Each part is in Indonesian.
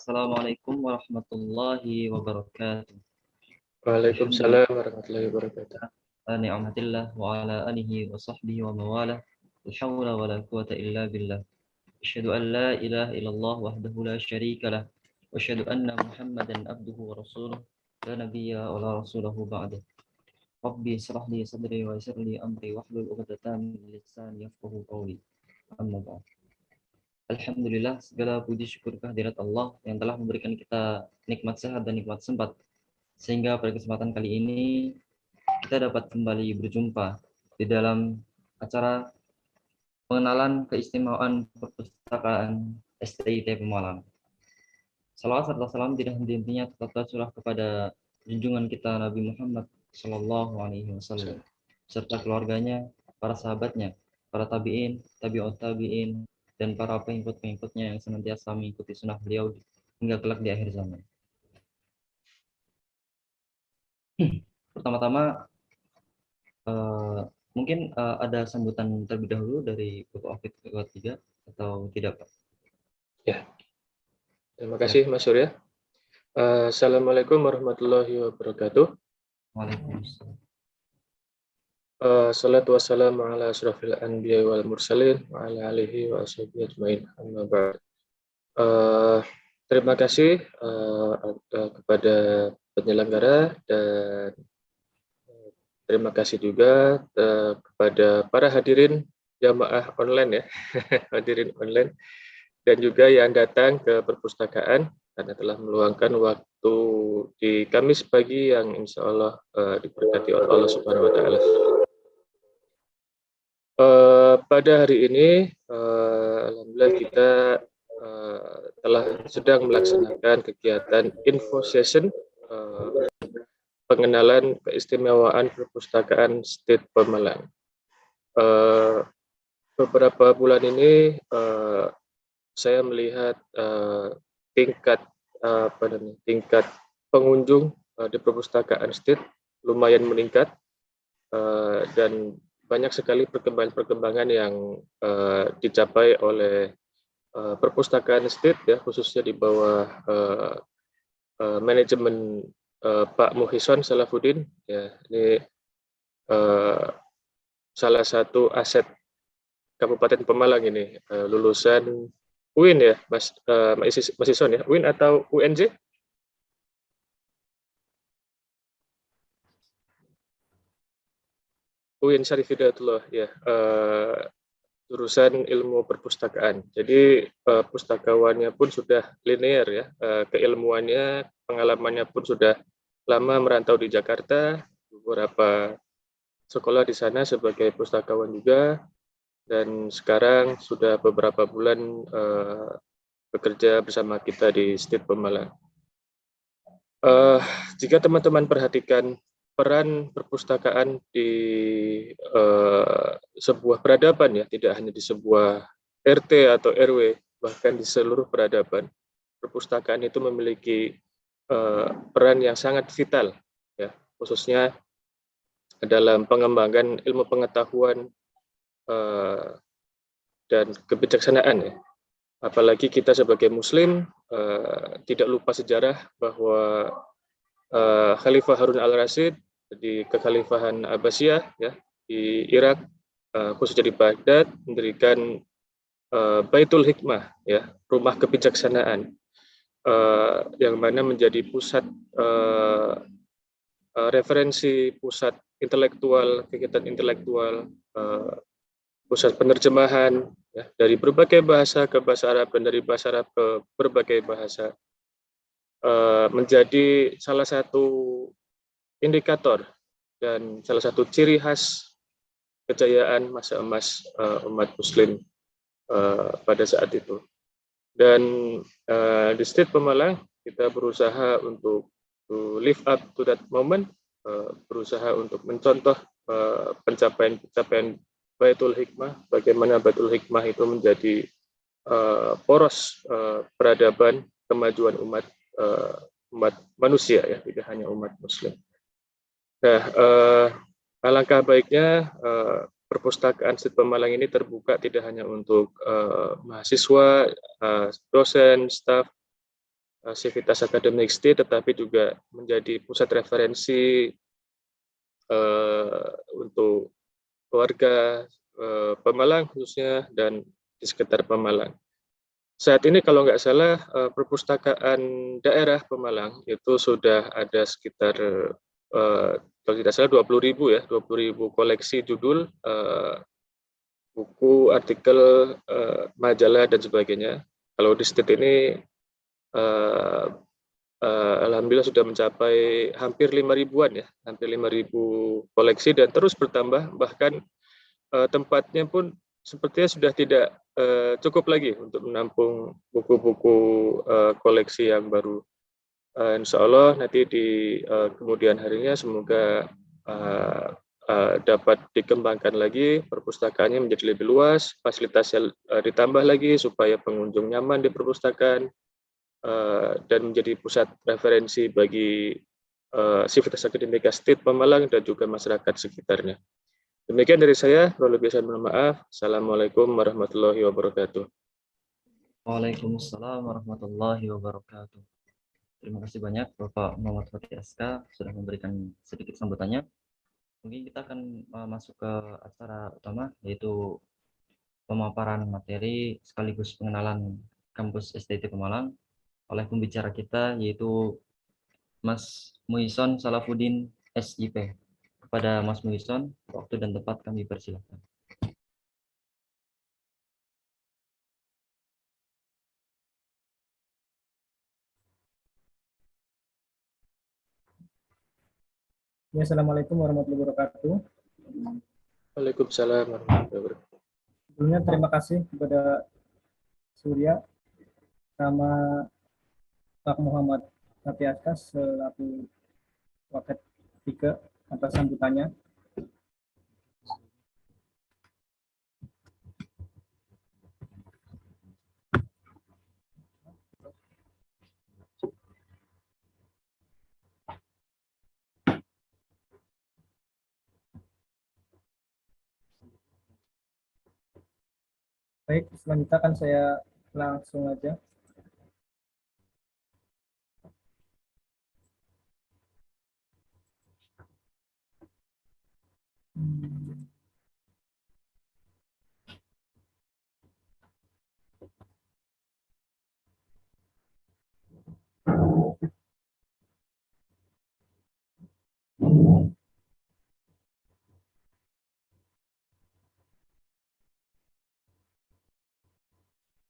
Assalamualaikum warahmatullahi wabarakatuh. Waalaikumsalam warahmatullahi wabarakatuh. Ni'matillah wa ala alihi wa sahbihi wa mawalah. La hawla wa la quwata illa billah. Asyhadu an la ilaha illallah wahdahu la syarika lah. Wa asyhadu anna Muhammadan abduhu wa rasuluh. La nabiyya wa la rasulahu ba'dah. Rabbi israh li sadri wa yassir li amri wahlul 'uqdatam min lisani yafqahu qawli. Amma ba'd. Alhamdulillah, segala puji syukur kehadirat Allah yang telah memberikan kita nikmat sehat dan nikmat sempat, sehingga pada kesempatan kali ini kita dapat kembali berjumpa di dalam acara pengenalan keistimewaan perpustakaan STIT Pemalang. Salawat serta salam tidak henti-hentinya tetap tercurah kepada junjungan kita Nabi Muhammad SAW, serta keluarganya, para sahabatnya, para tabi'in, tabi'ut tabi'in, dan para pengikut-pengikutnya yang senantiasa mengikuti sunnah beliau hingga kelak di akhir zaman. Pertama-tama, mungkin ada sambutan terlebih dahulu dari Bapak Afid ketua 3 atau tidak, Pak? Ya, terima kasih Mas Surya. Assalamualaikum warahmatullahi wabarakatuh. Waalaikumsalam. Salatu wassalamu ala asrafil anbiya wal mursalin wa ala alihi wa ashabihi ajmain. Amma ba'd. Terima kasih kepada penyelenggara dan terima kasih juga kepada para hadirin jamaah online ya, hadirin online dan juga yang datang ke perpustakaan karena telah meluangkan waktu di Kamis pagi yang insya Allah diberkati oleh Allah Subhanahu Wa Taala. Pada hari ini, alhamdulillah kita telah sedang melaksanakan kegiatan info session pengenalan keistimewaan perpustakaan STIT Pemalang. Beberapa bulan ini saya melihat tingkat pengunjung di perpustakaan STIT lumayan meningkat dan banyak sekali perkembangan yang dicapai oleh perpustakaan STIT ya, khususnya di bawah manajemen Pak Muhison Salafuddin ya, ini salah satu aset Kabupaten Pemalang ini, lulusan UIN ya, Mas Ison ya, UIN atau UNJ? UIN Syarif Hidayatullah ya, jurusan ilmu perpustakaan. Jadi pustakawannya pun sudah linear ya, keilmuannya, pengalamannya pun sudah lama merantau di Jakarta, beberapa sekolah di sana sebagai pustakawan juga, dan sekarang sudah beberapa bulan bekerja bersama kita di STIT Pemalang. Jika teman-teman perhatikan peran perpustakaan di sebuah peradaban ya, tidak hanya di sebuah RT atau RW, bahkan di seluruh peradaban, perpustakaan itu memiliki peran yang sangat vital ya, khususnya dalam pengembangan ilmu pengetahuan dan kebijaksanaan ya. Apalagi kita sebagai Muslim tidak lupa sejarah bahwa Khalifah Harun al-Rasyid di kekhalifahan Abbasiyah ya, di Irak, khususnya di Baghdad, mendirikan Baitul Hikmah ya, rumah kebijaksanaan, yang mana menjadi pusat referensi, pusat intelektual, kegiatan intelektual, pusat penerjemahan ya, dari berbagai bahasa ke bahasa Arab dan dari bahasa Arab ke berbagai bahasa, menjadi salah satu indikator dan salah satu ciri khas kejayaan masa emas umat Muslim pada saat itu. Dan di STIT Pemalang kita berusaha untuk to live up to that moment, berusaha untuk mencontoh pencapaian Baitul Hikmah, bagaimana Baitul Hikmah itu menjadi poros peradaban kemajuan umat manusia ya, tidak hanya umat Muslim. Nah, alangkah baiknya perpustakaan STIT Pemalang ini terbuka tidak hanya untuk mahasiswa, dosen, staf, Sivitas Akademik ST, tetapi juga menjadi pusat referensi untuk keluarga Pemalang khususnya dan di sekitar Pemalang. Saat ini kalau nggak salah perpustakaan daerah Pemalang itu sudah ada sekitar kalau tidak salah 20.000 ya, 20.000 koleksi judul, buku, artikel, majalah dan sebagainya. Kalau di state ini alhamdulillah sudah mencapai hampir 5.000-an ya, hampir 5.000 koleksi dan terus bertambah, bahkan tempatnya pun sepertinya sudah tidak cukup lagi untuk menampung buku-buku koleksi yang baru. Insya Allah nanti di kemudian harinya semoga dapat dikembangkan lagi, perpustakaannya menjadi lebih luas, fasilitasnya ditambah lagi supaya pengunjung nyaman di perpustakaan, dan menjadi pusat referensi bagi Sivitas Akademika State Pemalang dan juga masyarakat sekitarnya. Demikian dari saya, kurang lebih saya mohon maaf. Assalamualaikum warahmatullahi wabarakatuh. Waalaikumsalam warahmatullahi wabarakatuh. Terima kasih banyak Bapak Muhammad Fatih SK sudah memberikan sedikit sambutannya. Mungkin kita akan masuk ke acara utama, yaitu pemaparan materi sekaligus pengenalan kampus STT Pemalang oleh pembicara kita, yaitu Mas Muison Salafuddin SIP. Kepada Mas Muison, waktu dan tempat kami persilakan. Ya, Assalamualaikum warahmatullahi wabarakatuh. Waalaikumsalam warahmatullahi wabarakatuh. Sebelumnya terima kasih kepada Surya sama Pak Muhammad Fatih Askas selaku Waket 3 atas sambutannya. Baik, selanjutnya akan saya langsung aja.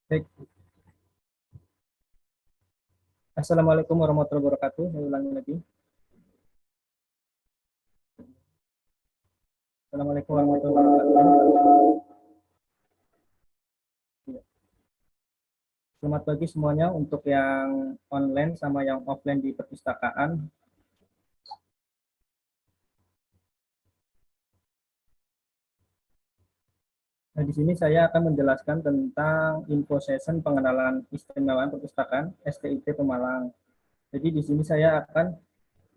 Baik. Assalamualaikum warahmatullahi wabarakatuh. Saya ulangi lagi. Assalamualaikum warahmatullahi wabarakatuh. Selamat pagi semuanya untuk yang online sama yang offline di perpustakaan. Nah, di sini saya akan menjelaskan tentang info session pengenalan istimewaan perpustakaan STIP Pemalang. Jadi di sini saya akan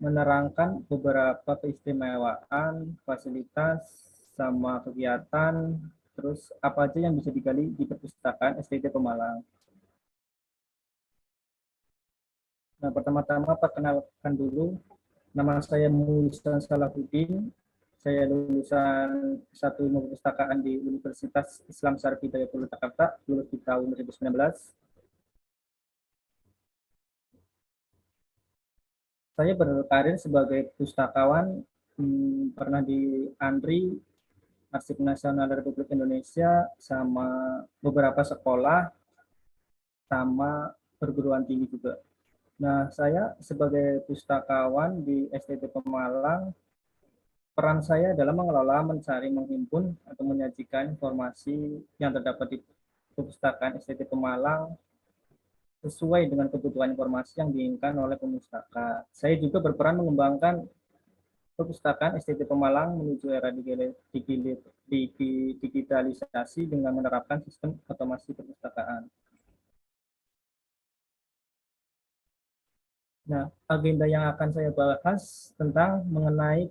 menerangkan beberapa keistimewaan, fasilitas, sama kegiatan, terus apa aja yang bisa digali di perpustakaan STIP Pemalang. Nah, pertama-tama perkenalkan dulu, nama saya Muison Salafuddin. Saya lulusan S1 Ilmu Perpustakaan di Universitas Islam Syarif Hidayatullah Jakarta, lulus di tahun 2019. Saya berkarir sebagai pustakawan, pernah di ANRI, Arsip Nasional Republik Indonesia, sama beberapa sekolah, sama perguruan tinggi juga. Nah, saya sebagai pustakawan di STT Pemalang, peran saya adalah mengelola, mencari, menghimpun, atau menyajikan informasi yang terdapat di perpustakaan STT Pemalang sesuai dengan kebutuhan informasi yang diinginkan oleh pemustaka. Saya juga berperan mengembangkan perpustakaan STT Pemalang menuju era digitalisasi dengan menerapkan sistem otomasi perpustakaan. Nah, agenda yang akan saya bahas mengenai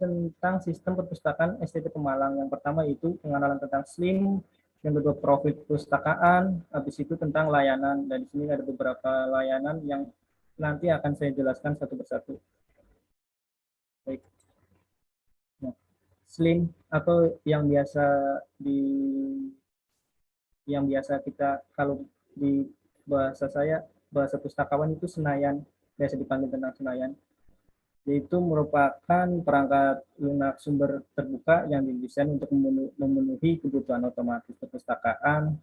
sistem perpustakaan STT Pemalang. Yang pertama itu pengenalan tentang SLIM, yang kedua profil perpustakaan, habis itu tentang layanan. Dan di sini ada beberapa layanan yang nanti akan saya jelaskan satu persatu. Baik. Nah, slim atau di yang biasa kita kalau di bahasa pustakawan itu Senayan, biasa dipanggil tentang Senayan, yaitu merupakan perangkat lunak sumber terbuka yang didesain untuk memenuhi kebutuhan otomatis perpustakaan.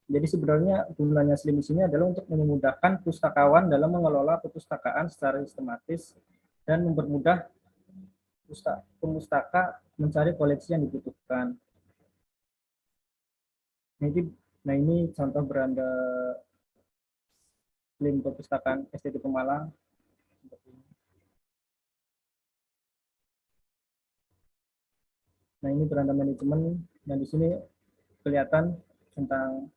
Jadi sebenarnya gunanya Slim di sini adalah untuk memudahkan pustakawan dalam mengelola perpustakaan secara sistematis dan mempermudah pemustaka mencari koleksi yang dibutuhkan. Nah ini contoh beranda Slim perpustakaan STT Pemalang. Nah ini beranda manajemen, dan di sini kelihatan tentang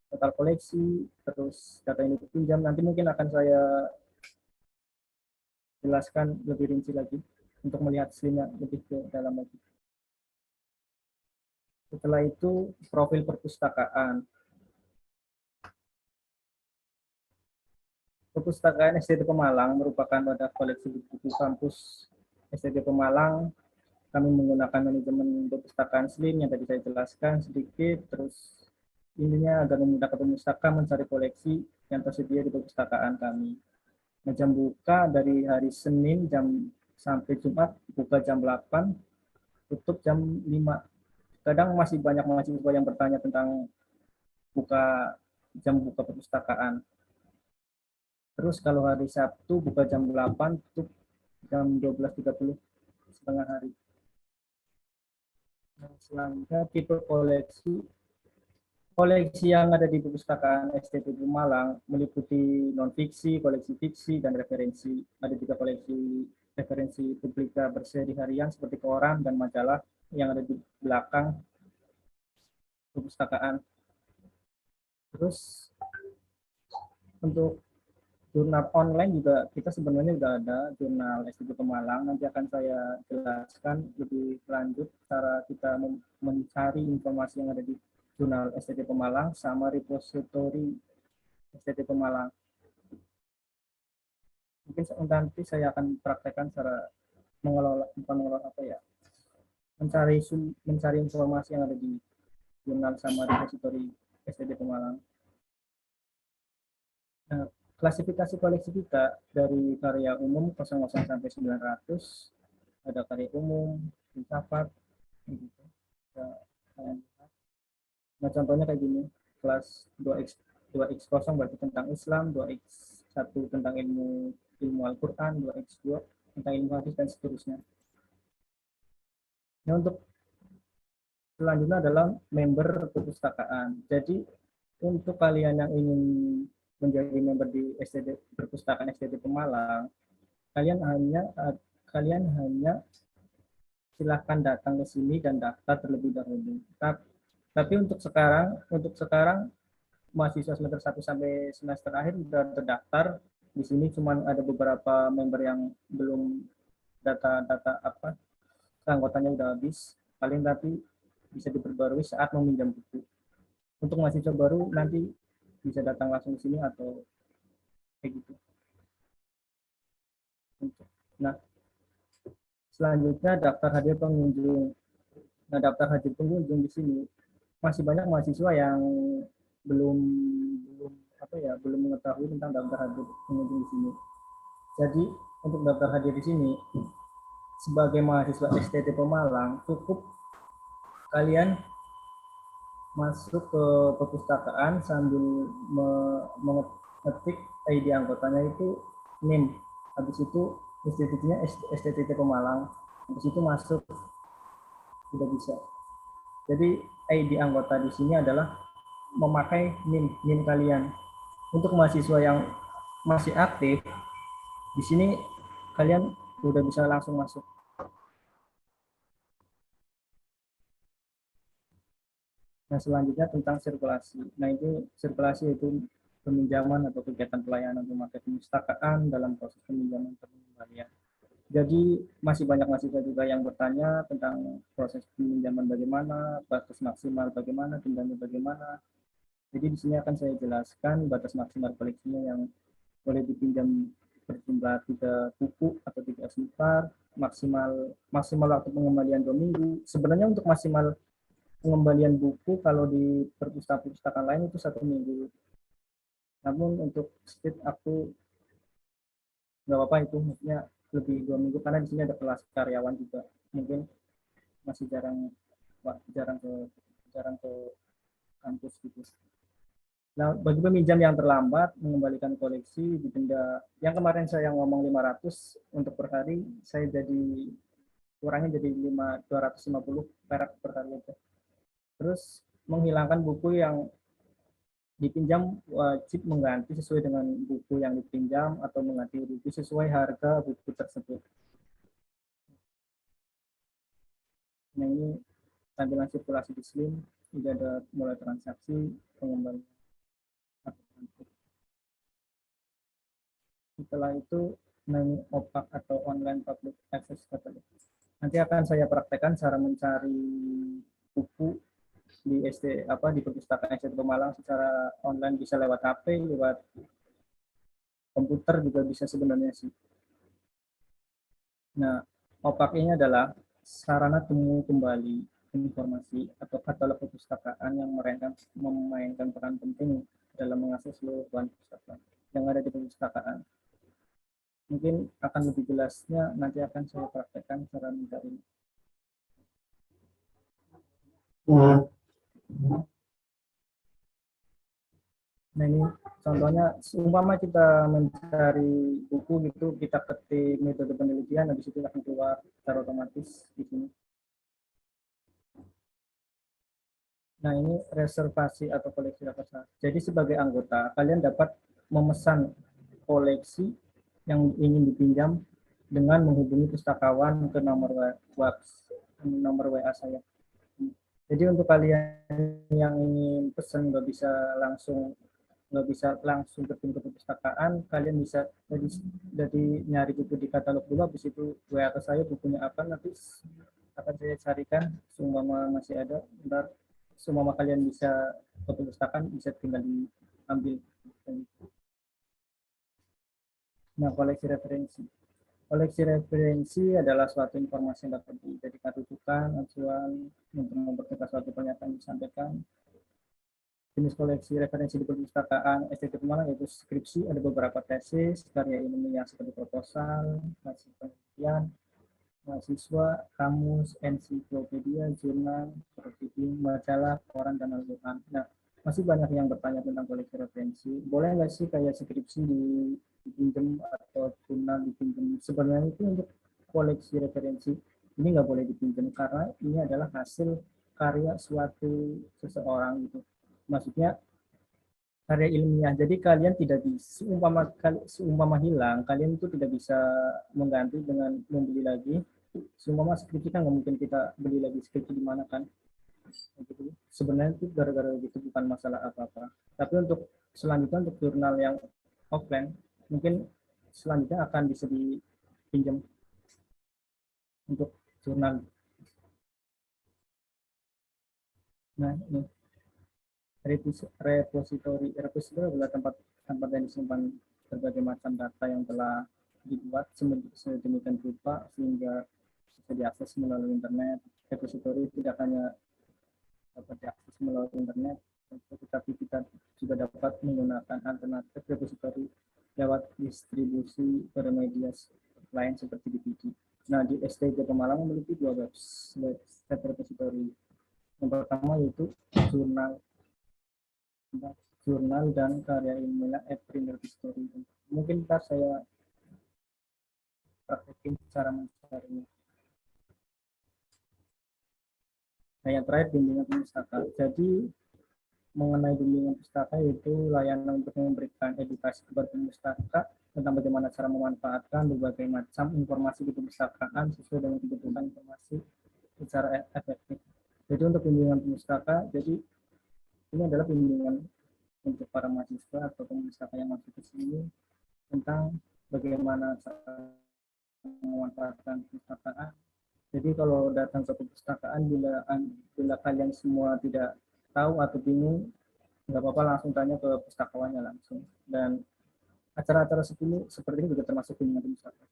total koleksi, terus data yang dipinjam. Nanti mungkin akan saya jelaskan lebih rinci lagi untuk melihat Slimnya lebih ke dalam lagi. Setelah itu profil perpustakaan. Perpustakaan STT Pemalang merupakan wadah koleksi buku kampus STT Pemalang. Kami menggunakan manajemen perpustakaan Slim yang tadi saya jelaskan sedikit. Terus intinya agar memudahkan pemustaka mencari koleksi yang tersedia di perpustakaan kami. Nah, jam buka dari hari Senin sampai Jumat buka jam 8, tutup jam 5. Kadang masih banyak mahasiswa yang bertanya tentang jam buka perpustakaan. Terus kalau hari Sabtu buka jam 8, tutup jam 12.30, setengah hari. Nah, selanjutnya tipe koleksi. Koleksi yang ada di perpustakaan STT Malang meliputi non-fiksi, koleksi fiksi, dan referensi. Ada juga koleksi referensi publika berseri harian seperti koran dan majalah yang ada di belakang perpustakaan. Terus untuk jurnal online juga kita sebenarnya sudah ada jurnal STT Pemalang. Nanti akan saya jelaskan lebih lanjut cara kita mencari informasi yang ada di jurnal STT Pemalang sama repository STT Pemalang. Mungkin nanti saya akan praktekkan cara mencari informasi yang ada di jurnal sama repository STT Pemalang. Nah, klasifikasi koleksi kita dari karya umum 00 sampai 900, ada karya umum, filsafat, gitu. Nah, contohnya kayak gini, kelas 2X0 berarti tentang Islam, 2X1 tentang ilmu Al-Quran, 2X2 tentang ilmu hadis, dan seterusnya. Nah, untuk selanjutnya adalah member perpustakaan. Jadi, untuk kalian yang ingin menjadi member di perpustakaan STT Pemalang, kalian hanya silahkan datang ke sini dan daftar terlebih dahulu. Tapi untuk sekarang mahasiswa semester 1 sampai semester akhir sudah terdaftar. Di sini cuma ada beberapa member yang belum data anggotanya udah habis. Paling tapi bisa diperbarui saat meminjam buku. Untuk mahasiswa baru nanti bisa datang langsung ke sini atau kayak gitu. Nah, selanjutnya daftar hadir pengunjung. Nah, daftar hadir pengunjung di sini masih banyak mahasiswa yang belum mengetahui tentang daftar hadir pengunjung di sini. Jadi untuk daftar hadir di sini sebagai mahasiswa STT Pemalang cukup kalian masuk ke perpustakaan sambil mengetik ID anggotanya itu NIM. Habis itu institusinya STT Pemalang. Habis itu masuk sudah bisa. Jadi ID anggota di sini adalah memakai NIM kalian. Untuk mahasiswa yang masih aktif, di sini kalian udah bisa langsung masuk. Nah, selanjutnya tentang sirkulasi. Nah, itu sirkulasi itu peminjaman atau kegiatan pelayanan memakai perpustakaan dalam proses peminjaman pengembalian. Jadi masih banyak mahasiswa juga yang bertanya tentang proses peminjaman bagaimana, batas maksimal bagaimana, dendanya bagaimana. Jadi di sini akan saya jelaskan batas maksimal koleksinya yang boleh dipinjam berjumlah 3 buku atau 3 eksemplar, maksimal waktu pengembalian 2 minggu. Sebenarnya untuk maksimal pengembalian buku kalau di perpustakaan lain itu 1 minggu. Namun untuk speed aku nggak apa-apa itu, maksudnya lebih 2 minggu karena di sini ada kelas karyawan juga. Mungkin masih jarang ke kampus gitu. Nah, bagi peminjam yang terlambat mengembalikan koleksi didenda, yang kemarin saya ngomong 500 untuk per hari, saya jadi kurangnya jadi 250 perak per hari aja. Terus menghilangkan buku yang dipinjam wajib mengganti sesuai dengan buku yang dipinjam atau mengganti rugi sesuai harga buku tersebut. Nah, ini tampilan sirkulasi di Slim, tidak ada mulai transaksi, pengembalian. Setelah itu menu OPAC atau online public access catalog. Nanti akan saya praktekkan cara mencari buku di di perpustakaan SD Pemalang secara online, bisa lewat HP, lewat komputer juga bisa sebenarnya sih. Nah, OPAC ini adalah sarana temu kembali informasi atau katalog perpustakaan yang memainkan peran penting dalam mengakses seluruh bahan perpustakaan yang ada di perpustakaan. Mungkin akan lebih jelasnya nanti akan saya praktekkan cara mencari. Nah, ini contohnya, seumpama kita mencari buku gitu, kita ketik metode penelitian, habis itu akan keluar secara otomatis di sini. Nah, ini reservasi atau koleksi reservasi. Jadi sebagai anggota, kalian dapat memesan koleksi yang ingin dipinjam dengan menghubungi pustakawan ke nomor WA saya. Jadi untuk kalian yang ingin pesan nggak bisa langsung bertemu ke perpustakaan, kalian bisa jadi nyari buku di katalog dulu, habis itu WA ke saya bukunya apa, nanti akan saya carikan, seumpama masih ada, ntar seumpama kalian bisa ke perpustakaan bisa tinggal diambil. Nah, koleksi referensi. Koleksi referensi adalah suatu informasi yang dapat dijadikan rujukan, acuan untuk mempertegas suatu pernyataan yang disampaikan. Jenis koleksi referensi di perpustakaan SD Pemalang yaitu skripsi, ada beberapa tesis, karya ilmiah seperti proposal, hasil penelitian, mahasiswa, kamus, ensiklopedia, jurnal, proceeding, majalah, koran, dan Al-Quran. Nah, masih banyak yang bertanya tentang koleksi referensi. Boleh nggak sih kayak skripsi dipinjam atau jurnal dipinjam? Sebenarnya itu untuk koleksi referensi ini nggak boleh dipinjam karena ini adalah hasil karya suatu seseorang gitu. Maksudnya karya ilmiah. Jadi kalian tidak bisa, seumpama hilang, kalian itu tidak bisa mengganti dengan membeli lagi. Seumpama skripsi kan nggak mungkin kita beli lagi skripsi di mana kan. Gitu. Sebenarnya itu gara-gara gitu bukan masalah apa-apa. Tapi untuk selanjutnya untuk jurnal yang offline, mungkin selanjutnya akan bisa dipinjam untuk jurnal. Nah, ini repository adalah tempat yang disimpan berbagai macam data yang telah dibuat sedemikian rupa sehingga bisa diakses melalui internet. Repository tidak hanya dapat diakses melalui internet, tetapi kita juga dapat menggunakan alternatif repository lewat distribusi pada media lain seperti DVD. Nah, di STJ Pemalang memiliki 2 website repository. Yang pertama yaitu jurnal dan karya ilmiah print repository. Mungkin ntar saya praktekin cara mencarinya. Nah, yang terakhir bimbingan pustaka. Jadi mengenai bimbingan pustaka yaitu layanan untuk memberikan edukasi kepada pustaka tentang bagaimana cara memanfaatkan berbagai macam informasi di perpustakaan sesuai dengan kebutuhan informasi secara efektif. Jadi untuk bimbingan pustaka, jadi ini adalah bimbingan untuk para mahasiswa atau pustaka yang masuk ke sini tentang bagaimana cara memanfaatkan perpustakaan. Jadi kalau datang ke perpustakaan, bila kalian semua tidak tahu atau bingung, nggak apa-apa langsung tanya ke pustakawannya langsung. Dan acara-acara seperti ini juga termasuk kunjungan wisata.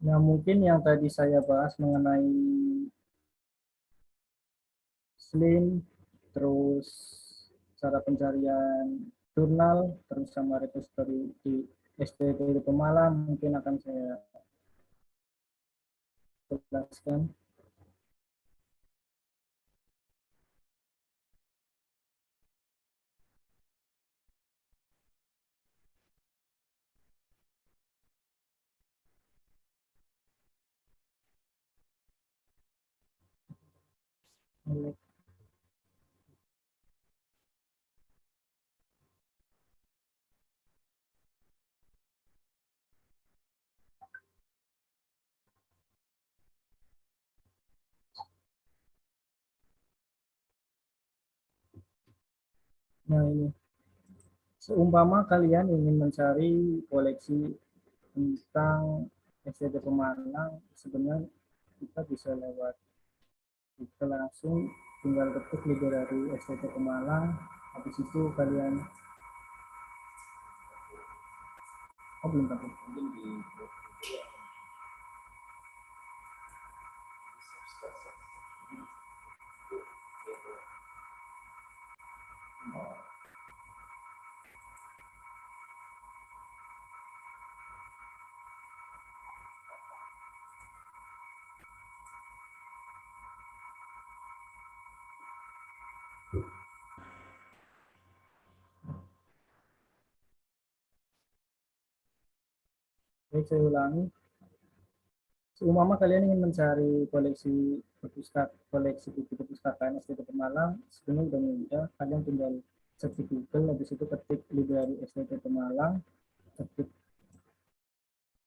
Nah, mungkin yang tadi saya bahas mengenai SLIN, terus cara pencarian jurnal, terus sama repository di STT di Pemalang, mungkin akan saya jelaskan. Nah, ini seumpama kalian ingin mencari koleksi tentang STT Pemalang, sebenarnya kita bisa lewat kita langsung tinggal ketik library STT Pemalang, habis itu kalian belum tahu. Baik, saya ulangi. Seumpama kalian ingin mencari koleksi buku perpustakaan STT Pemalang, sebenarnya udah mudah. Kalian tinggal search di Google, habis itu ketik library STT Pemalang, ketik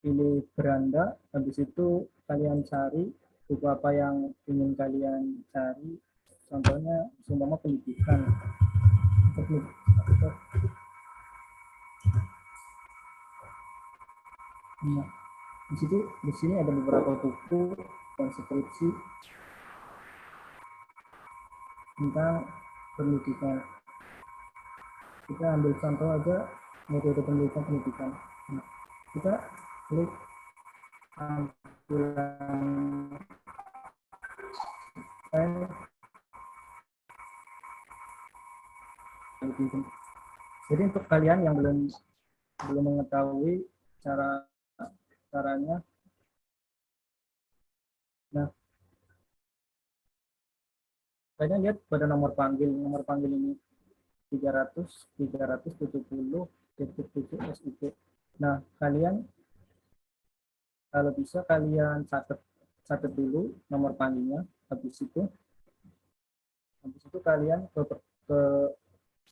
pilih beranda, habis itu kalian cari buku apa yang ingin kalian cari. Contohnya, seumpama pendidikan. Nah, di sini ada beberapa buku dan skripsi tentang pendidikan. Kita ambil contoh aja metode pendidikan. Nah, kita klik tampilan jadi untuk kalian yang belum mengetahui caranya, nah kalian lihat pada nomor panggil ini 370.7 SIP. Nah, kalian kalau bisa kalian catat dulu nomor panggilnya, habis itu kalian ke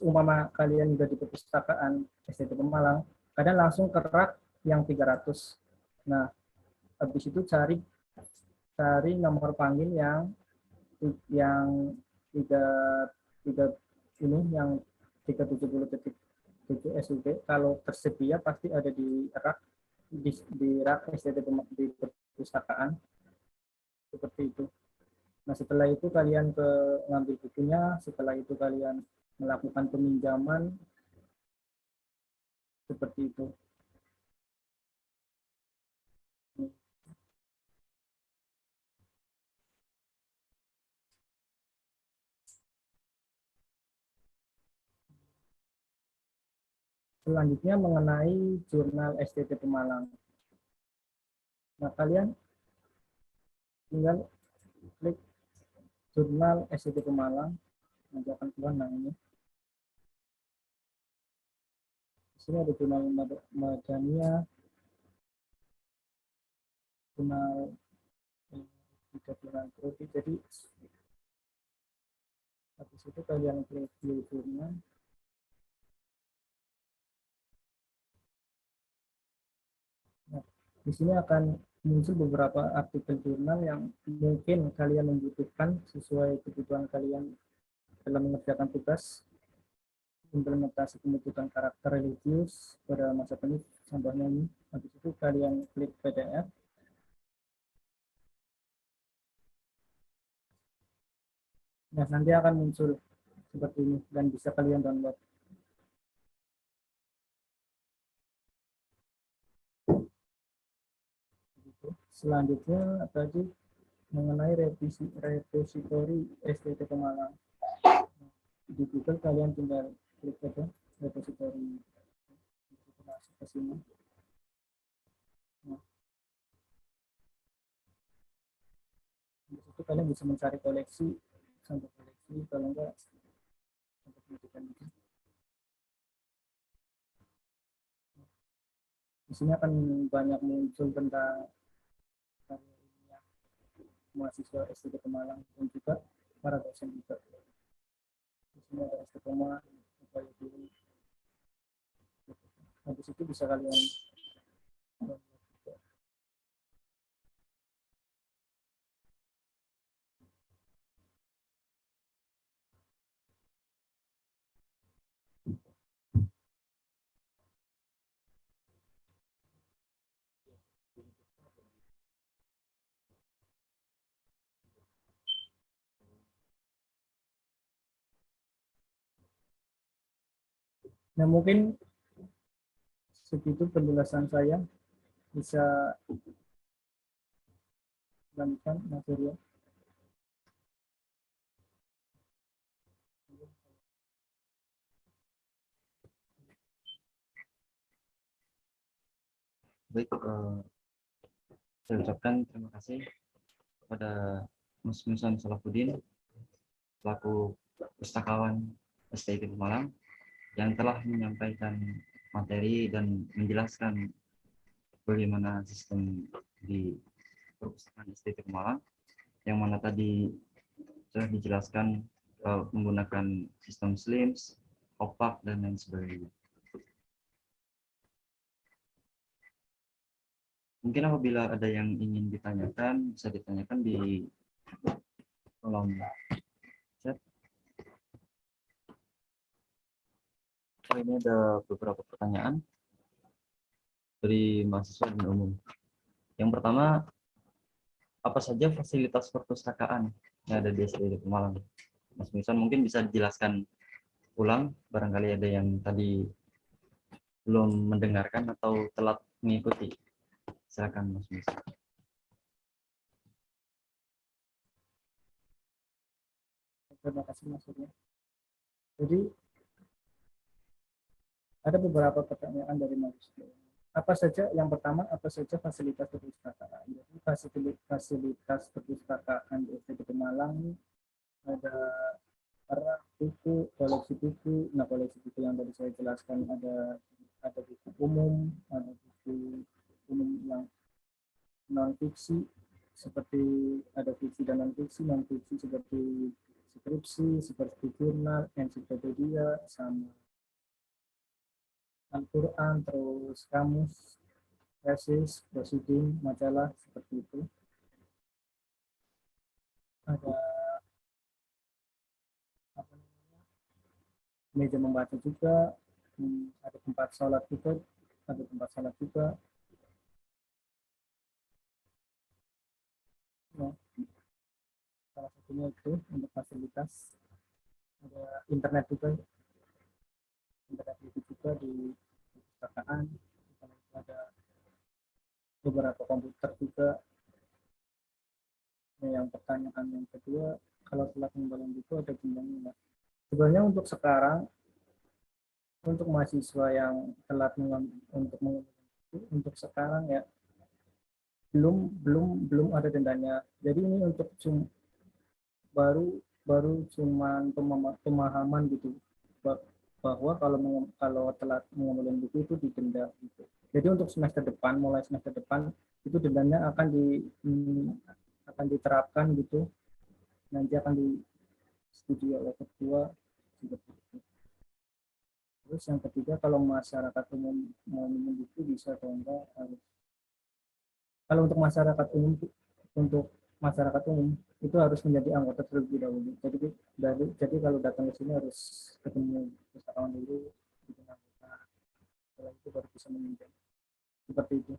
umpama kalian udah di perpustakaan STT Pemalang, kalian langsung ke rak yang 300. Nah, habis itu cari nomor panggil yang tiga ini yang 370.7 SUB. Kalau tersedia pasti ada di rak STT di perpustakaan seperti itu. Nah, setelah itu kalian ngambil bukunya, setelah itu kalian melakukan peminjaman seperti itu. Selanjutnya mengenai jurnal STT Pemalang. Nah, kalian tinggal klik jurnal STT Pemalang, nanti akan keluar. Nah, ini. Di sini ada jurnal Madania, jurnal Prodi. Jadi habis itu kalian klik jurnal. Nah, Di sini akan muncul beberapa artikel jurnal yang mungkin kalian membutuhkan sesuai kebutuhan kalian dalam mengerjakan tugas implementasi pembentukan karakter religius pada masa kini. Contohnya ini, habis itu kalian klik PDF. Nah, nanti akan muncul seperti ini dan bisa kalian download. Selanjutnya tadi mengenai repositori STT Pemalang. Di Google kalian tinggal klik aja repositori, masuk ke sini. Nah, di situ kalian bisa mencari koleksi sampai koleksi, kalau enggak sampai pendidikan gitu. Di sini akan banyak muncul tentang mahasiswa STT Pemalang dan juga para dosen juga. Di sini ada istiqomah, upaya diri. Habis itu bisa kalian nah, mungkin segitu penjelasan saya. Bisa lanjutkan Mas Surya. Baik, saya ucapkan terima kasih kepada Mas Musan Salahuddin selaku pustakawan STT Pemalang yang telah menyampaikan materi dan menjelaskan bagaimana sistem di perpustakaan STT Pemalang, yang mana tadi sudah dijelaskan menggunakan sistem SLIMS, OPAK, dan lain sebagainya. Mungkin apabila ada yang ingin ditanyakan, bisa ditanyakan di kolom chat. Oh, ini ada beberapa pertanyaan dari mahasiswa dan umum. Yang pertama, apa saja fasilitas perpustakaan yang ada di STT Pemalang? Mas Misan mungkin bisa dijelaskan ulang, barangkali ada yang tadi belum mendengarkan atau telat mengikuti. Silakan Mas Misan. Terima kasih Mas Surya. Jadi ada beberapa pertanyaan dari mahasiswa. Apa saja, yang pertama, apa saja fasilitas perpustakaan? Jadi fasilitas perpustakaan di STT Pemalang ada buku, koleksi buku. Nah, koleksi buku yang tadi saya jelaskan ada buku umum, ada buku umum yang non fiksi seperti ada fiksi dan non fiksi. Non fiksi seperti skripsi, seperti jurnal, ensiklopedia, sama Al-Quran, terus kamus, tesis, prosiding, majalah, seperti itu. Ada apa namanya, meja membaca juga, ada tempat sholat juga, Nah, salah satunya itu untuk fasilitas. Ada internet juga, internet itu juga di perpustakaan. Ada beberapa komputer juga. Nah, yang pertanyaan yang kedua, kalau telat mengembalikan buku ada jumlahnya enggak? Sebenarnya untuk sekarang, untuk mahasiswa yang telat untuk mengembalikan buku, untuk sekarang ya belum ada dendanya. Jadi ini untuk baru baru cuman pemahaman gitu, bahwa kalau telat mengembalikan buku itu didenda gitu. Jadi untuk semester depan, mulai semester depan itu dendanya akan diterapkan gitu, nanti akan disetujui oleh ketua seperti itu. Terus yang ketiga, kalau masyarakat umum mau minum buku bisa, kalau enggak harus Kalau untuk masyarakat umum itu harus menjadi anggota terlebih dahulu. Jadi kalau datang ke sini harus ketemu pustakawan dulu, bikin anggota. Setelah itu baru bisa meminjam. Seperti itu.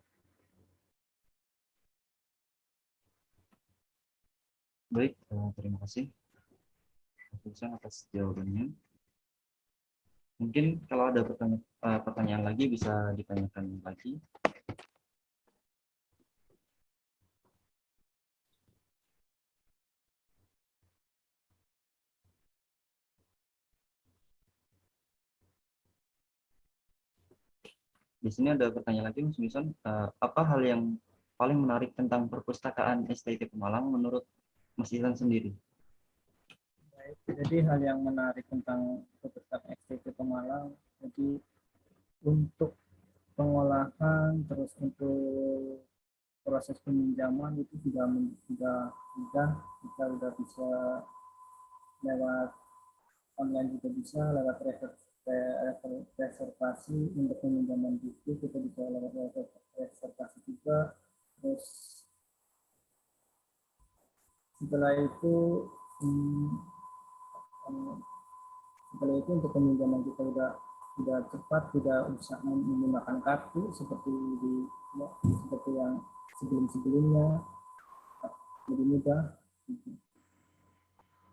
Baik, terima kasih atas jawabannya. Mungkin kalau ada pertanyaan lagi bisa ditanyakan lagi. Di sini ada pertanyaan lagi, Mas Wilson. Apa hal yang paling menarik tentang perpustakaan STT Pemalang menurut Mas Wilson sendiri? Baik, jadi hal yang menarik tentang perpustakaan STT Pemalang, jadi untuk pengolahan terus untuk proses peminjaman itu sudah mudah, kita sudah bisa lewat online, juga bisa lewat reservasi untuk peminjaman buku, kita bisa lewat reservasi juga. Terus setelah itu hmm, setelah itu untuk peminjaman kita sudah cepat, tidak usah menggunakan kartu seperti yang sebelumnya, lebih mudah.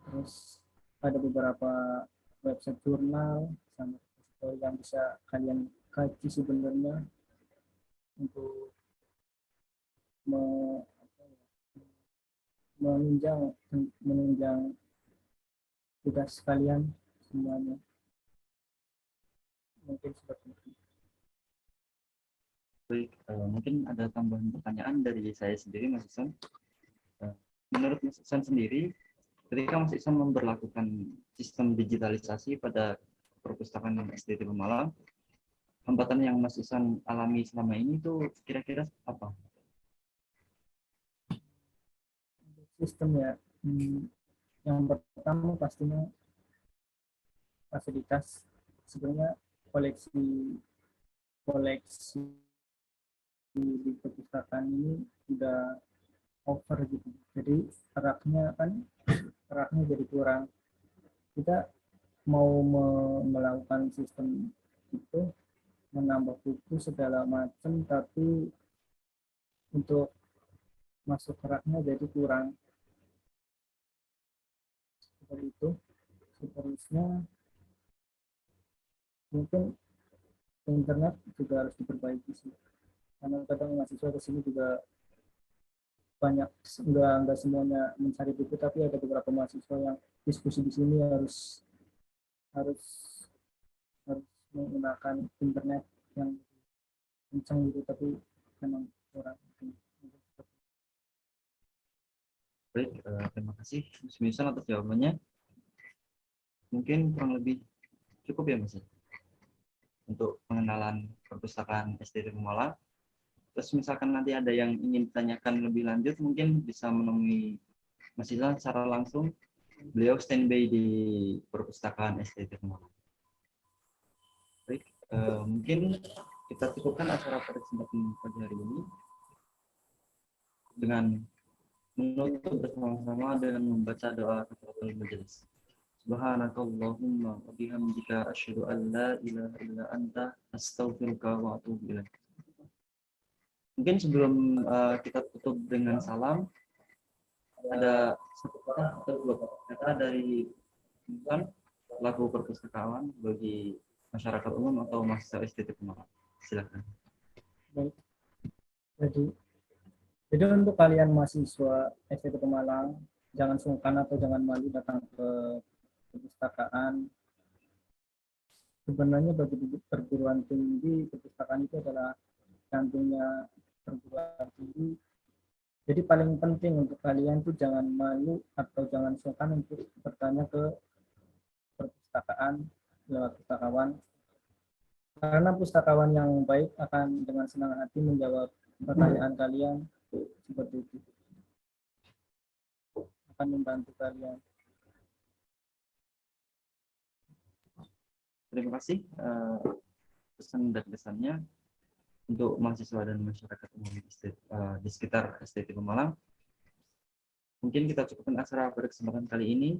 Terus ada beberapa website jurnal sama yang bisa kalian kaji sebenarnya untuk menunjang menunjang tugas kalian semuanya. Mungkin seperti itu. Baik, mungkin ada tambahan pertanyaan dari saya sendiri, Mas Wilson. Menurut Mas Wilson sendiri, ketika Mas Wilson memberlakukan sistem digitalisasi pada perpustakaan STT Pemalang, hambatan yang Mas Wilson alami selama ini itu kira-kira apa? Sistem ya, yang pertama pastinya fasilitas. Sebenarnya koleksi di perpustakaan ini sudah over gitu. Jadi raknya jadi kurang. Kita mau melakukan sistem itu, menambah buku segala macam, tapi untuk masuk raknya jadi kurang. Seperti itu. Seterusnya mungkin internet juga harus diperbaiki sih. Karena kadang mahasiswa ke sini juga banyak, nggak semuanya mencari buku, tapi ada beberapa mahasiswa yang diskusi di sini harus harus harus menggunakan internet yang kencang gitu, tapi memang kurang. Baik, terima kasih Mas Wilson atas jawabannya. Mungkin kurang lebih cukup ya Mas untuk pengenalan perpustakaan STT Pemalang. Terus misalkan nanti ada yang ingin ditanyakan lebih lanjut, mungkin bisa menemui Mas Wilson secara langsung. Beliau standby di perpustakaan STT Pemalang. Baik, mungkin kita cukupkan acara pada kesempatan pagi hari ini dengan menutup bersama-sama dengan membaca doa kafaratul majelis. Subhanakallahumma wa bihamdika asyhadu an la ilaha illa anta astaghfiruka wa atubu ilaik. Mungkin sebelum kita tutup dengan salam, ada satu kata atau dua kata dari Insan laku perpustakaan bagi masyarakat umum atau mahasiswa STT Pemalang. Silakan. Baik. Jadi untuk kalian mahasiswa STT Pemalang, jangan sungkan atau jangan malu datang ke perpustakaan. Sebenarnya bagi perguruan tinggi, perpustakaan itu adalah jantungnya perguruan tinggi. Jadi paling penting untuk kalian tuh jangan malu atau jangan sungkan untuk bertanya ke perpustakaan lewat pustakawan. Karena pustakawan yang baik akan dengan senang hati menjawab pertanyaan kalian seperti itu. Akan membantu kalian. Terima kasih pesan dan kesannya. untuk mahasiswa dan masyarakat umum di sekitar STT Pemalang. Mungkin kita cukupkan acara pada kesempatan kali ini.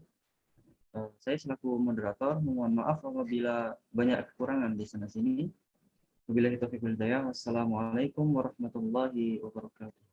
Saya selaku moderator mohon maaf apabila banyak kekurangan di sana sini. Wabillahi taufiq wal hidayah. Wassalamualaikum warahmatullahi wabarakatuh.